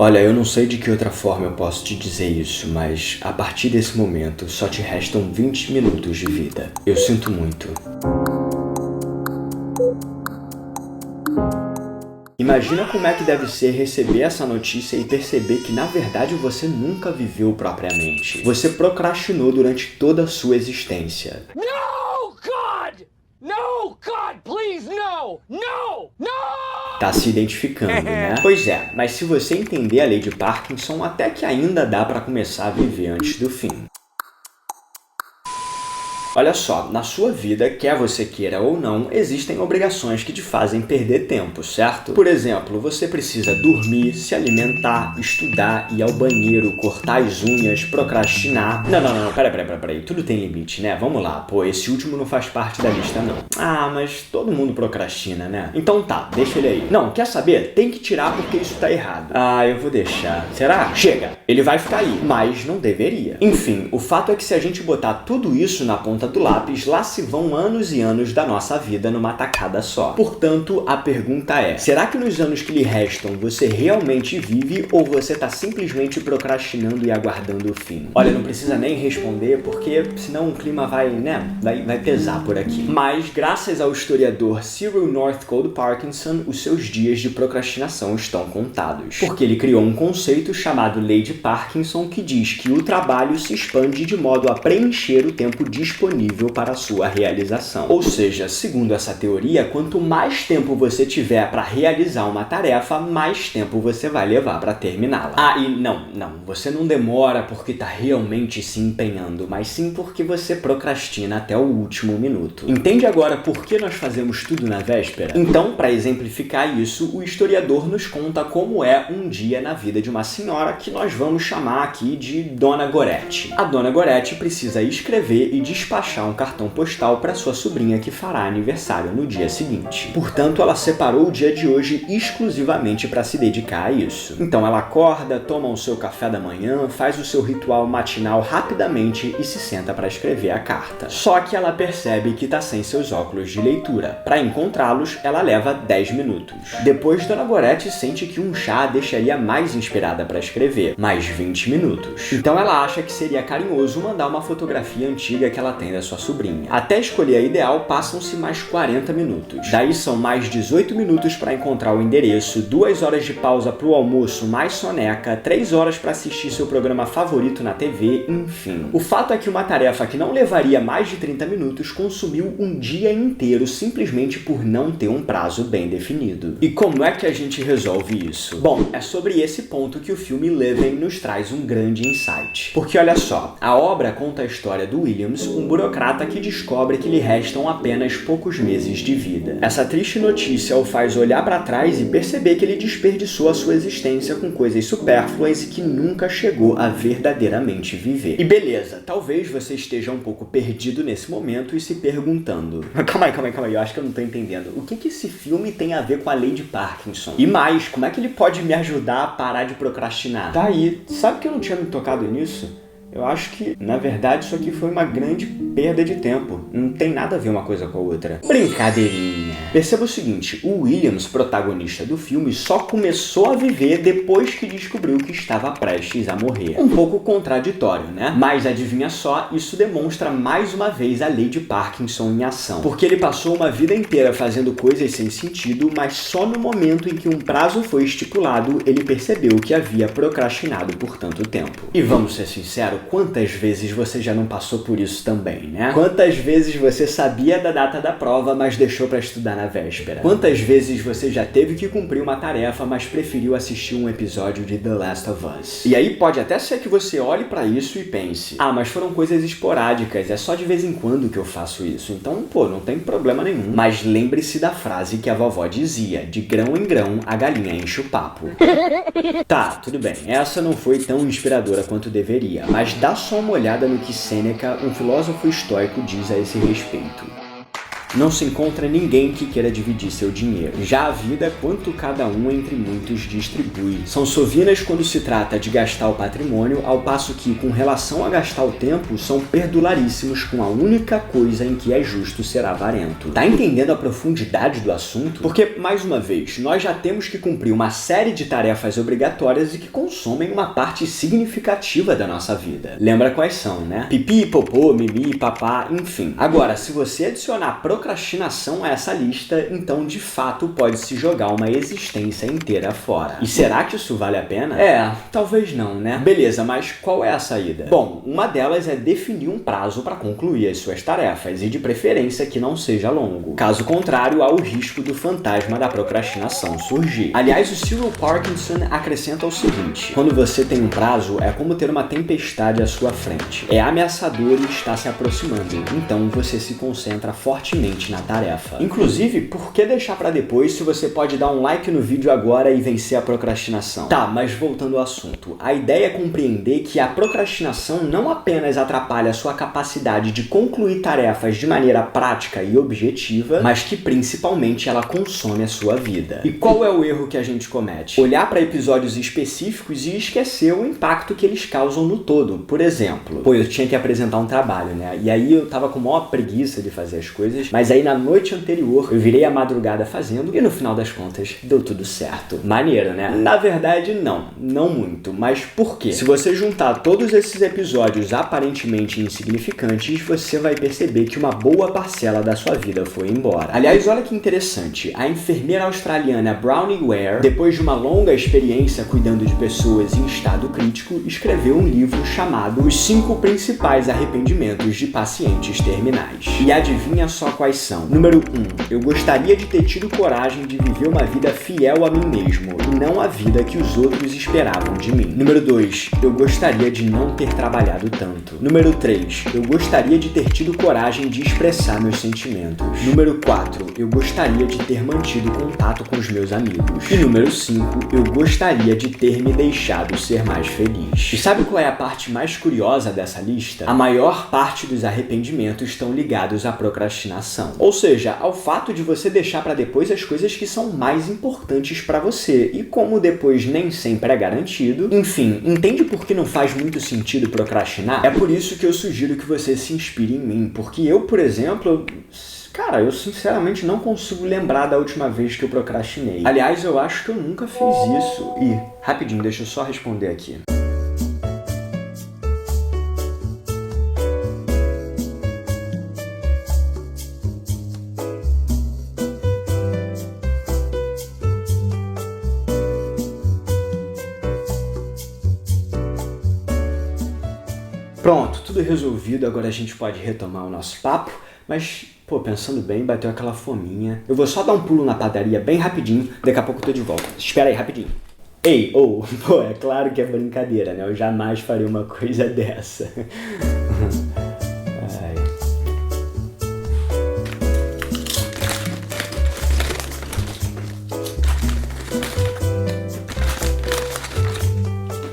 Olha, eu não sei de que outra forma eu posso te dizer isso, mas a partir desse momento só te restam 20 minutos de vida. Eu sinto muito. Imagina como é que deve ser receber essa notícia e perceber que, na verdade, você nunca viveu propriamente. Você procrastinou durante toda a sua existência. No, God! No, God, please, no! No! No! Tá se identificando, né? Pois é, mas se você entender a lei de Parkinson, até que ainda dá pra começar a viver antes do fim. Olha só, na sua vida, quer você queira ou não, existem obrigações que te fazem perder tempo, certo? Por exemplo, você precisa dormir, se alimentar, estudar, ir ao banheiro, cortar as unhas, procrastinar... Não, peraí, tudo tem limite, né? Vamos lá, pô, esse último não faz parte da lista, não. Ah, mas todo mundo procrastina, né? Então tá, deixa ele aí. Não, quer saber? Tem que tirar porque isso tá errado. Ah, eu vou deixar. Será? Chega! Ele vai ficar aí, mas não deveria. Enfim, o fato é que se a gente botar tudo isso na ponta do lápis, lá se vão anos e anos da nossa vida numa tacada só. Portanto, a pergunta é, será que nos anos que lhe restam você realmente vive ou você tá simplesmente procrastinando e aguardando o fim? Olha, não precisa nem responder porque senão o clima vai pesar por aqui. Mas, graças ao historiador Cyril Northcote Parkinson, os seus dias de procrastinação estão contados. Porque ele criou um conceito chamado Lei de Parkinson que diz que o trabalho se expande de modo a preencher o tempo disponível para a sua realização. Ou seja, segundo essa teoria, quanto mais tempo você tiver para realizar uma tarefa, mais tempo você vai levar para terminá-la. Ah, e não, você não demora porque está realmente se empenhando, mas sim porque você procrastina até o último minuto. Entende agora por que nós fazemos tudo na véspera? Então, para exemplificar isso, o historiador nos conta como é um dia na vida de uma senhora que nós vamos chamar aqui de Dona Gorete. A Dona Gorete precisa escrever e despachar um cartão postal para sua sobrinha que fará aniversário no dia seguinte. Portanto, ela separou o dia de hoje exclusivamente para se dedicar a isso. Então ela acorda, toma o seu café da manhã, faz o seu ritual matinal rapidamente e se senta para escrever a carta. Só que ela percebe que está sem seus óculos de leitura. Para encontrá-los, ela leva 10 minutos. Depois, Dona Gorete sente que um chá a deixaria mais inspirada para escrever, mais 20 minutos. Então ela acha que seria carinhoso mandar uma fotografia antiga que ela tem da sua sobrinha. Até escolher a ideal, passam-se mais 40 minutos. Daí são mais 18 minutos para encontrar o endereço, 2 horas de pausa para o almoço mais soneca, 3 horas para assistir seu programa favorito na TV, enfim. O fato é que uma tarefa que não levaria mais de 30 minutos consumiu um dia inteiro simplesmente por não ter um prazo bem definido. E como é que a gente resolve isso? Bom, é sobre esse ponto que o filme Living nos traz um grande insight. Porque olha só, a obra conta a história do Williams, um burocrata que descobre que lhe restam apenas poucos meses de vida. Essa triste notícia o faz olhar para trás e perceber que ele desperdiçou a sua existência com coisas supérfluas e que nunca chegou a verdadeiramente viver. E beleza, talvez você esteja um pouco perdido nesse momento e se perguntando: Calma aí, eu acho que eu não tô entendendo. O que esse filme tem a ver com a lei de Parkinson? E mais, como é que ele pode me ajudar a parar de procrastinar? Tá aí, sabe que eu não tinha me tocado nisso? Eu acho que, na verdade, isso aqui foi uma grande perda de tempo. Não tem nada a ver uma coisa com a outra. Brincadeirinha. Perceba o seguinte, o Williams, protagonista do filme, só começou a viver depois que descobriu que estava prestes a morrer. Um pouco contraditório, né? Mas adivinha só, isso demonstra mais uma vez a lei de Parkinson em ação. Porque ele passou uma vida inteira fazendo coisas sem sentido, mas só no momento em que um prazo foi estipulado, ele percebeu que havia procrastinado por tanto tempo. E vamos ser sinceros, quantas vezes você já não passou por isso também, né? Quantas vezes você sabia da data da prova, mas deixou para estudar na véspera? Quantas vezes você já teve que cumprir uma tarefa, mas preferiu assistir um episódio de The Last of Us? E aí pode até ser que você olhe para isso e pense: ah, mas foram coisas esporádicas, é só de vez em quando que eu faço isso, então, pô, não tem problema nenhum. Mas lembre-se da frase que a vovó dizia: de grão em grão, a galinha enche o papo. Tá, tudo bem, essa não foi tão inspiradora quanto deveria, mas dá só uma olhada no que Sêneca, um filósofo estoico, diz a esse respeito. Não se encontra ninguém que queira dividir seu dinheiro. Já a vida, quanto cada um entre muitos distribui. São sovinas quando se trata de gastar o patrimônio, ao passo que, com relação a gastar o tempo, são perdularíssimos com a única coisa em que é justo ser avarento. Tá entendendo a profundidade do assunto? Porque, mais uma vez, nós já temos que cumprir uma série de tarefas obrigatórias e que consomem uma parte significativa da nossa vida. Lembra quais são, né? Pipi, popô, mimi, papá, enfim. Agora, se você adicionar procrastinação a essa lista, então de fato pode-se jogar uma existência inteira fora. E será que isso vale a pena? Talvez não, né? Beleza, mas qual é a saída? Bom, uma delas é definir um prazo para concluir as suas tarefas e de preferência que não seja longo. Caso contrário, há o risco do fantasma da procrastinação surgir. Aliás, o Cyril Parkinson acrescenta o seguinte: quando você tem um prazo, é como ter uma tempestade à sua frente. É ameaçador e está se aproximando, então você se concentra fortemente na tarefa. Inclusive, por que deixar para depois se você pode dar um like no vídeo agora e vencer a procrastinação? Tá, mas voltando ao assunto, a ideia é compreender que a procrastinação não apenas atrapalha a sua capacidade de concluir tarefas de maneira prática e objetiva, mas que principalmente ela consome a sua vida. E qual é o erro que a gente comete? Olhar para episódios específicos e esquecer o impacto que eles causam no todo. Por exemplo, eu tinha que apresentar um trabalho, né? E aí eu tava com maior preguiça de fazer as coisas, mas aí na noite anterior eu virei a madrugada fazendo e no final das contas deu tudo certo. Maneiro, né? Na verdade, não muito. Mas por quê? Se você juntar todos esses episódios aparentemente insignificantes, você vai perceber que uma boa parcela da sua vida foi embora. Aliás, olha que interessante. A enfermeira australiana Bronnie Ware, depois de uma longa experiência cuidando de pessoas em estado crítico, escreveu um livro chamado Os 5 Principais Arrependimentos de Pacientes Terminais. E adivinha só quais são? Número 1. Eu gostaria de ter tido coragem de viver uma vida fiel a mim mesmo e não a vida que os outros esperavam de mim. Número 2. Eu gostaria de não ter trabalhado tanto. Número 3. Eu gostaria de ter tido coragem de expressar meus sentimentos. Número 4. Eu gostaria de ter mantido contato com os meus amigos. E número 5. Eu gostaria de ter me deixado ser mais feliz. E sabe qual é a parte mais curiosa dessa lista? A maior parte dos arrependimentos estão ligados à procrastinação. Ou seja, ao fato de você deixar para depois as coisas que são mais importantes para você. E como depois nem sempre é garantido, enfim, entende por que não faz muito sentido procrastinar? É por isso que eu sugiro que você se inspire em mim, porque eu, por exemplo, cara, eu sinceramente não consigo lembrar da última vez que eu procrastinei. Aliás, eu acho que eu nunca fiz isso. E, rapidinho, deixa eu só responder aqui. Pronto, tudo resolvido, agora a gente pode retomar o nosso papo, mas, pensando bem, bateu aquela fominha. Eu vou só dar um pulo na padaria bem rapidinho, daqui a pouco eu tô de volta. Espera aí, rapidinho. Ei, é claro que é brincadeira, né? Eu jamais faria uma coisa dessa.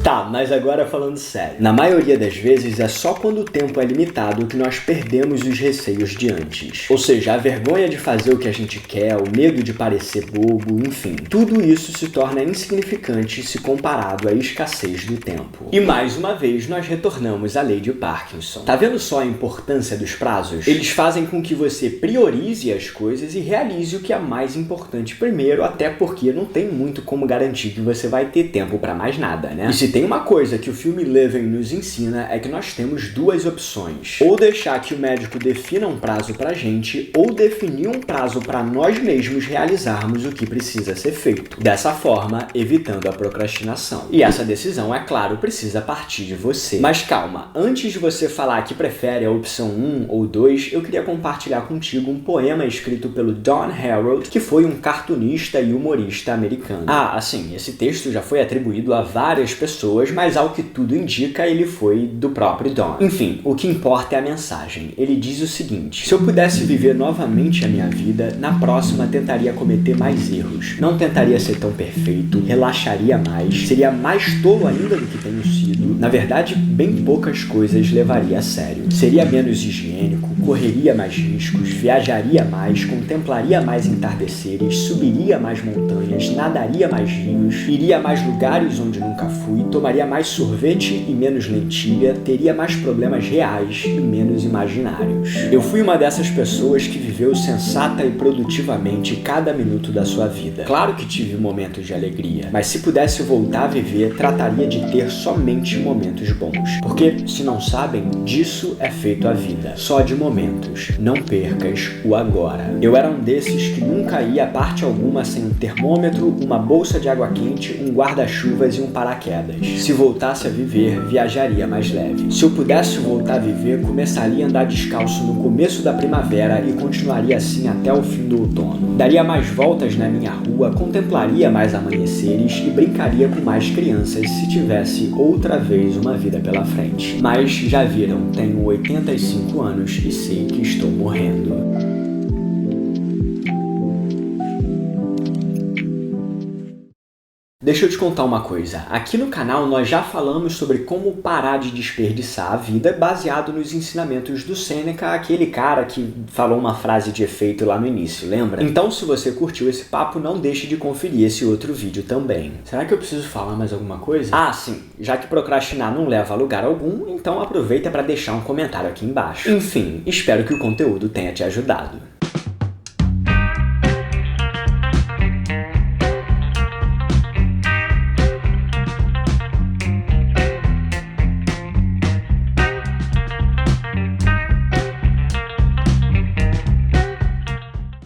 Tá, mas agora falando sério. Na maioria das vezes é só quando o tempo é limitado que nós perdemos os receios de antes. Ou seja, a vergonha de fazer o que a gente quer, o medo de parecer bobo, enfim. Tudo isso se torna insignificante se comparado à escassez do tempo. E mais uma vez nós retornamos à lei de Parkinson. Tá vendo só a importância dos prazos? Eles fazem com que você priorize as coisas e realize o que é mais importante primeiro, até porque não tem muito como garantir que você vai ter tempo pra mais nada, né? E se tem uma coisa que o filme Living nos ensina é que nós temos duas opções. Ou deixar que o médico defina um prazo pra gente, ou definir um prazo pra nós mesmos realizarmos o que precisa ser feito. Dessa forma, evitando a procrastinação. E essa decisão, é claro, precisa partir de você. Mas calma, antes de você falar que prefere a opção 1 ou 2, eu queria compartilhar contigo um poema escrito pelo Don Harold, que foi um cartunista e humorista americano. Assim, esse texto já foi atribuído a várias pessoas, mas ao que tudo indica, ele foi do próprio Don. Enfim, o que importa é a mensagem. Ele diz o seguinte: se eu pudesse viver novamente a minha vida, na próxima tentaria cometer mais erros. Não tentaria ser tão perfeito, relaxaria mais, seria mais tolo ainda do que tenho sido. Na verdade, bem poucas coisas levaria a sério. Seria menos higiênico, correria mais riscos, viajaria mais, contemplaria mais entardeceres, subiria mais montanhas, nadaria mais rios, iria a mais lugares onde nunca fui, tomaria mais sorvete e menos lentilha, teria mais problemas reais e menos imaginários. Eu fui uma dessas pessoas que viveu sensata e produtivamente cada minuto da sua vida. Claro que tive momentos de alegria, mas se pudesse voltar a viver, trataria de ter somente momentos bons. Porque, se não sabem, disso é feito a vida. Só de momentos. Não percas o agora. Eu era um desses que nunca ia a parte alguma sem um termômetro, uma bolsa de água quente, um guarda-chuvas e um paraquedas. Se voltasse a viver, viajaria mais leve. Se eu pudesse voltar a viver, começaria a andar descalço no começo da primavera e continuaria assim até o fim do outono. Daria mais voltas na minha rua, contemplaria mais amanheceres e brincaria com mais crianças se tivesse outra vez uma vida pela frente. Mas já viram, tenho 85 anos e sei que estou morrendo. Deixa eu te contar uma coisa, aqui no canal nós já falamos sobre como parar de desperdiçar a vida baseado nos ensinamentos do Sêneca, aquele cara que falou uma frase de efeito lá no início, lembra? Então se você curtiu esse papo, não deixe de conferir esse outro vídeo também. Será que eu preciso falar mais alguma coisa? Ah, sim, já que procrastinar não leva a lugar algum, então aproveita para deixar um comentário aqui embaixo. Enfim, espero que o conteúdo tenha te ajudado.